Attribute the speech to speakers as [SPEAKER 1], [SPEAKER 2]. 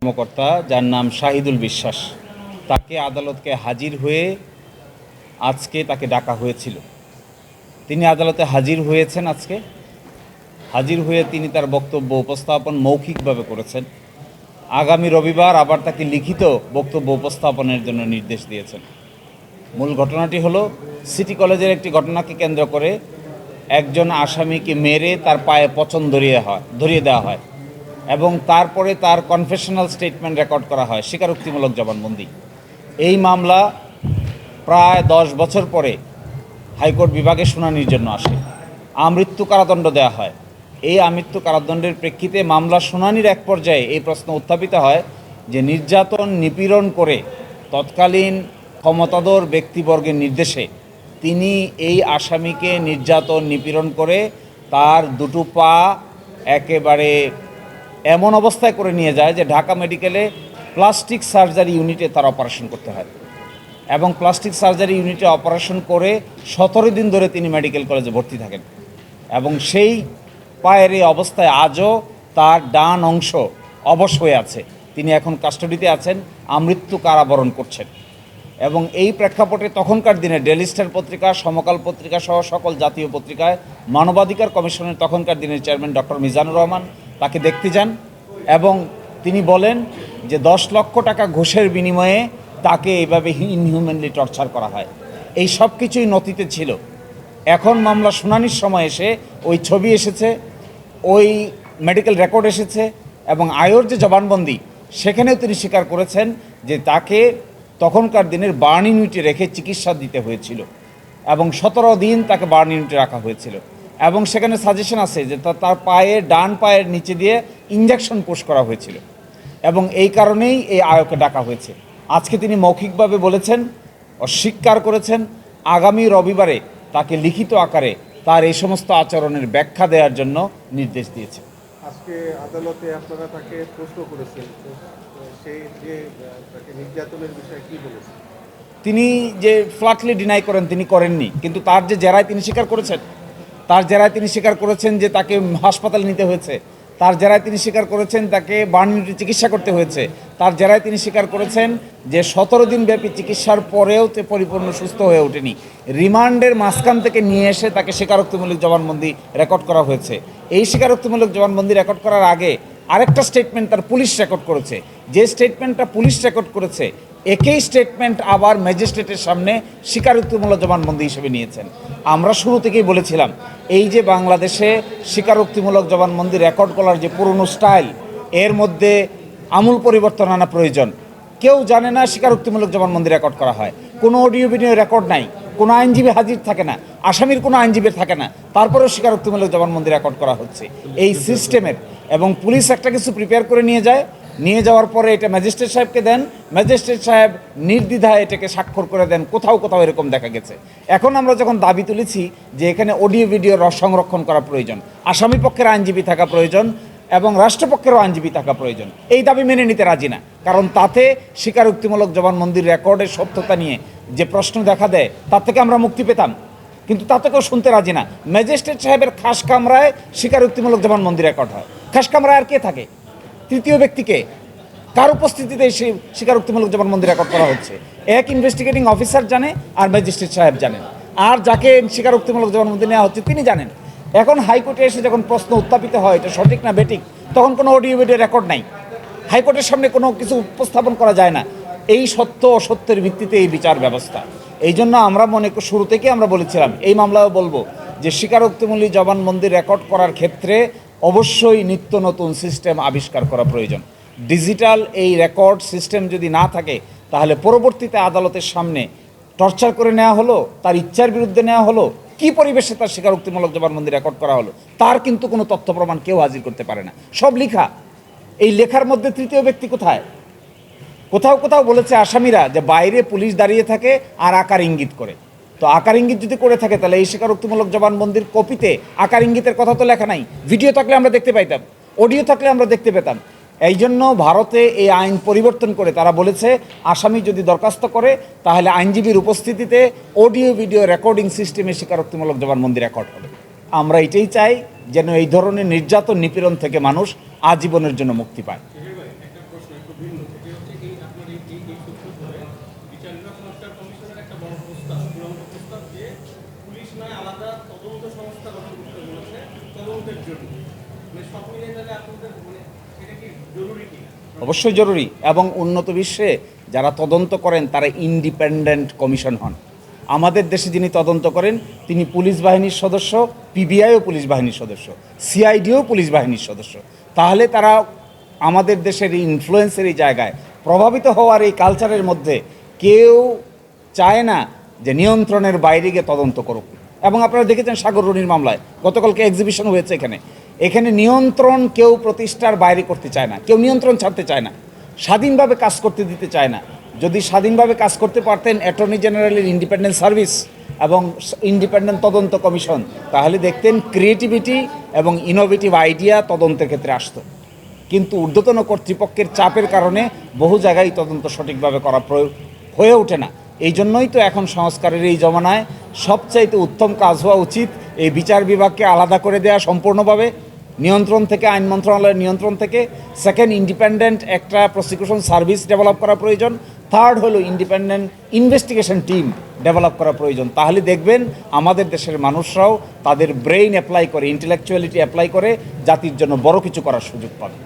[SPEAKER 1] কর্মকর্তা যার নাম শাহিদুল বিশ্বাস, তাকে আদালতকে হাজির হয়ে আজকে তাকে ডাকা হয়েছিল। তিনি আদালতে হাজির হয়েছেন। আজকে হাজির হয়ে তিনি তার বক্তব্য উপস্থাপন মৌখিকভাবে করেছেন। আগামী রবিবার আবার তাকে লিখিত বক্তব্য উপস্থাপনের জন্য নির্দেশ দিয়েছেন। মূল ঘটনাটি হলো, সিটি কলেজের একটি ঘটনাকে কেন্দ্র করে একজন আসামিকে মেরে তার পায়ে পচন ধরিয়ে দেওয়া হয় এবং তারপরে তার কনফেশনাল স্টেটমেন্ট রেকর্ড করা হয়, স্বীকারোক্তিমূলক জবানবন্দি। এই মামলা প্রায় 10 বছর পরে হাইকোর্ট বিভাগে শুনানির জন্য আসে। আমৃত্যু কারাদণ্ড দেওয়া হয়। এই আমৃত্যু কারাদণ্ডের প্রেক্ষিতে মামলা শুনানির এক পর্যায়ে এই প্রশ্ন উত্থাপিত হয় যে নির্যাতন নিপীড়ন করে তৎকালীন ক্ষমতাধর ব্যক্তিবর্গের নির্দেশে তিনি এই আসামিকে নির্যাতন নিপীড়ন করে তার দুটো পা একেবারে এমন অবস্থায় করে নিয়ে যায় যে ঢাকা মেডিকেলে প্লাস্টিক সার্জারি ইউনিটে তার অপারেশন করতে হয় এবং প্লাস্টিক সার্জারি ইউনিটে অপারেশন করে 17 দিন ধরে তিনি মেডিকেল কলেজে ভর্তি থাকেন এবং সেই পায়ের এই অবস্থায় আজও তার ডান অংশ অবশ হয়ে আছে। তিনি এখন কাস্টডিতে আছেন, আমৃত্যু কারাবরণ করছেন। এবং এই প্রেক্ষাপটে তখনকার দিনে ডেইলি স্টার পত্রিকা, সমকাল পত্রিকা সহ সকল জাতীয় পত্রিকায় মানবাধিকার কমিশনের তখনকার দিনের চেয়ারম্যান ডক্টর মিজানুর রহমান তাকে দেখতে যান এবং তিনি বলেন যে 10 লক্ষ টাকা ঘুষের বিনিময়ে তাকে এইভাবে ইনহিউম্যানলি টর্চার করা হয়। এই সব কিছুই নথিতে ছিল। এখন মামলা শুনানির সময় এসে ওই ছবি এসেছে, ওই মেডিকেল রেকর্ড এসেছে এবং আয়োর যে জবানবন্দি সেখানেও তিনি স্বীকার করেছেন যে তাকে তখনকার দিনের বার্ন ইউনিটে রেখে চিকিৎসা দিতে হয়েছিল এবং 17 দিন তাকে বার্ন ইউনিটে রাখা হয়েছিল এবং সেখানে সাজেশন আছে যে তার ডান পায়ের নিচে দিয়ে ইঞ্জেকশন পুশ করা হয়েছিল এবং এই কারণেই এই আয়োকে ডাকা হয়েছে। আজকে তিনি মৌখিকভাবে বলেছেন, অস্বীকার করেছেন, আগামী রবিবারে তাকে লিখিত আকারে তার এই সমস্ত আচরণের ব্যাখ্যা দেওয়ার জন্য নির্দেশ দিয়েছে।
[SPEAKER 2] আজকে আদালতে আপনারা তাকে প্রশ্ন করেছেন, সেই যে তাকে নির্যাতনের বিষয়ে কি বলেছেন?
[SPEAKER 1] তিনি যে ফ্ল্যাটলি ডিনাই করেন তিনি করেননি, কিন্তু তার যে জেরায় তিনি স্বীকার করেছেন যে তাকে হাসপাতালে নিতে হয়েছে, তার জেরায় তিনি স্বীকার করেছেন তাকে বার্ন ইউনিটে চিকিৎসা করতে হয়েছে, তার জেরায় তিনি স্বীকার করেছেন যে 17 দিন ব্যাপী চিকিৎসার পরেও তে পরিপূর্ণ সুস্থ হয়ে ওঠেনি। রিমান্ডের মাঝখান থেকে নিয়ে এসে তাকে স্বীকারোক্তিমূলক জবানবন্দি রেকর্ড করা হয়েছে। এই স্বীকারোক্তিমূলক জবানবন্দি রেকর্ড করার আগে আরেকটা স্টেটমেন্ট তার পুলিশ রেকর্ড করেছে। যে স্টেটমেন্টটা পুলিশ রেকর্ড করেছে একই স্টেটমেন্ট আবার ম্যাজিস্ট্রেটের সামনে স্বীকারোক্তিমূলক জবানবন্দি হিসেবে নিয়েছেন। আমরা শুরু থেকেই বলেছিলাম এই যে বাংলাদেশে স্বীকারোক্তিমূলক জবানবন্দি রেকর্ড করার যে পুরনো স্টাইল, এর মধ্যে আমূল পরিবর্তন আনা প্রয়োজন। কেউ জানে না স্বীকারোক্তিমূলক জবানবন্দি রেকর্ড করা হয়, কোনো অডিও ভিডিও রেকর্ড নাই, কোনো আইনজীবী হাজির থাকে না, আসামির কোনো আইনজীবী থাকে না, তারপরেও স্বীকারোক্তিমূলক জবানবন্দি রেকর্ড করা হচ্ছে এই সিস্টেমের। এবং পুলিশ একটা কিছু প্রিপেয়ার করে নিয়ে যাওয়ার পরে এটা ম্যাজিস্ট্রেট সাহেবকে দেন, ম্যাজিস্ট্রেট সাহেব নির্দ্বিধায় এটাকে স্বাক্ষর করে দেন। কোথাও কোথাও এরকম দেখা গেছে। এখন আমরা যখন দাবি তুলেছি যে এখানে অডিও ভিডিও সংরক্ষণ করা প্রয়োজন, আসামি পক্ষের আইনজীবী থাকা প্রয়োজন এবং রাষ্ট্রপক্ষেরও আইনজীবী থাকা প্রয়োজন, এই দাবি মেনে নিতে রাজি না। কারণ তাতে স্বীকারোক্তিমূলক জবানবন্দির রেকর্ডের সত্যতা নিয়ে যে প্রশ্ন দেখা দেয় তার থেকে আমরা মুক্তি পেতাম, কিন্তু তাতে কেউ শুনতে রাজি না। ম্যাজিস্ট্রেট সাহেবের খাস কামরায় স্বীকারোক্তিমূলক জবানবন্দি রেকর্ড হয়। খাস কামরায় আর কে থাকে? তৃতীয় ব্যক্তিকে, কার উপস্থিতিতে সেই স্বীকারোক্তিমূলক জবানবন্দি রেকর্ড করা হচ্ছে? এক ইনভেস্টিগেটিং অফিসার জানে আর ম্যাজিস্ট্রেট সাহেব জানেন, আর যাকে স্বীকারোক্তিমূলক জবানবন্দি নেওয়া হচ্ছে তিনি জানেন। এখন হাইকোর্টে এসে যখন প্রশ্ন উত্থাপিত হয় এটা সঠিক না বেঠিক, তখন কোনো অডিও ভিডিও রেকর্ড নাই, হাইকোর্টের সামনে কোনো কিছু উপস্থাপন করা যায় না। এই সত্য অসত্যের ভিত্তিতে এই বিচার ব্যবস্থা। এই জন্য আমরা শুরু থেকে আমরা বলেছিলাম, এই মামলাও বলবো যে স্বীকারোক্তিমূলক জবানবন্দি রেকর্ড করার ক্ষেত্রে অবশ্যই নিত্য নতুন সিস্টেম আবিষ্কার করা প্রয়োজন। ডিজিটাল এই রেকর্ড সিস্টেম যদি না থাকে তাহলে পরবর্তীতে আদালতের সামনে টর্চার করে নেওয়া হলো, তার ইচ্ছার বিরুদ্ধে নেওয়া হলো, কি পরিবেশে তার স্বীকারোক্তিমূলক জবানবন্দি রেকর্ড করা হলো, তার কিন্তু কোনো তথ্য প্রমাণ কেউ হাজির করতে পারে না। সব লেখা। এই লেখার মধ্যে তৃতীয় ব্যক্তি কোথায়? কোথাও বলেছে আসামিরা যে বাইরে পুলিশ দাঁড়িয়ে থাকে আর আকার ইঙ্গিত করে। তো আকার ইঙ্গিত যদি করে থাকে তাহলে এই স্বীকারোক্তিমূলক জবানবন্দির কপিতে আকার ইঙ্গিতের কথা তো লেখা নাই। ভিডিও থাকলে আমরা দেখতে পাইতাম, অডিও থাকলে আমরা দেখতে পেতাম। এই জন্য ভারতে এই আইন পরিবর্তন করে তারা বলেছে আসামি যদি দরখাস্ত করে তাহলে আইনজীবীর উপস্থিতিতে অডিও ভিডিও রেকর্ডিং সিস্টেমে স্বীকারোক্তিমূলক জবানবন্দি রেকর্ড হবে। আমরা এটাই চাই যেন এই ধরনের নির্যাতন নিপীড়ন থেকে মানুষ আজীবনের জন্য মুক্তি পায়।
[SPEAKER 3] ভিন্ন, সেটি হচ্ছে এই আপনার এই সূত্র ধরে বিচার বিভাগ সংস্কার কমিশনের একটা বড় প্রস্তাব, চূড়ান্ত প্রস্তাব যে পুলিশ নয় আলাদা তদন্ত সংস্থা গঠন করতে বলেছে তদন্তের জন্য। মানে সব মিলিয়ে তাহলে আপনাদের মানে এটা কি জরুরি কিনা?
[SPEAKER 1] অবশ্যই জরুরি, এবং উন্নত বিশ্বে যারা তদন্ত করেন তারা ইন্ডিপেন্ডেন্ট কমিশন হন। আমাদের দেশে যিনি তদন্ত করেন তিনি পুলিশ বাহিনীর সদস্য, পিবিআইও পুলিশ বাহিনীর সদস্য, সিআইডিও পুলিশ বাহিনীর সদস্য। তাহলে তারা আমাদের দেশের এই ইনফ্লুয়েন্সের এই জায়গায় প্রভাবিত হওয়ার এই কালচারের মধ্যে কেউ চায় না যে নিয়ন্ত্রণের বাইরে গিয়ে তদন্ত করুক। এবং আপনারা দেখেছেন সাগর রুনির মামলায় গতকালকে এক্সিবিশন হয়েছে, এখানে নিয়ন্ত্রণ কেউ প্রতিষ্ঠার বাইরে করতে চায় না, কেউ নিয়ন্ত্রণ ছাড়তে চায় না, স্বাধীনভাবে কাজ করতে দিতে চায় না। যদি স্বাধীনভাবে কাজ করতে পারতেন অ্যাটর্নি জেনারেলের ইন্ডিপেন্ডেন্ট সার্ভিস এবং ইন্ডিপেন্ডেন্ট তদন্ত কমিশন, তাহলে দেখতেন ক্রিয়েটিভিটি এবং ইনোভেটিভ আইডিয়া তদন্তের ক্ষেত্রে আসতো। কিন্তু ঊর্ধ্বতন কর্তৃপক্ষের চাপের কারণে বহু জায়গায় তদন্ত সঠিকভাবে করা হয়ে ওঠে না। এই জন্যই তো এখন সংস্কারের এই জমানায় সবচাইতে উত্তম কাজ হওয়া উচিত এই বিচার বিভাগকে আলাদা করে দেওয়া সম্পূর্ণভাবে নিয়ন্ত্রণ থেকে, আইন মন্ত্রণালয়ের নিয়ন্ত্রণ থেকে। সেকেন্ড, ইন্ডিপেন্ডেন্ট একটা প্রসিকিউশন সার্ভিস ডেভেলপ করা প্রয়োজন। থার্ড হলো ইন্ডিপেন্ডেন্ট ইনভেস্টিগেশন টিম ডেভেলপ করা প্রয়োজন। তাহলে দেখবেন আমাদের দেশের মানুষরাও তাদের ব্রেইন অ্যাপ্লাই করে, ইন্টেলেকচুয়ালিটি অ্যাপ্লাই করে জাতির জন্য বড় কিছু করার সুযোগ পাবে।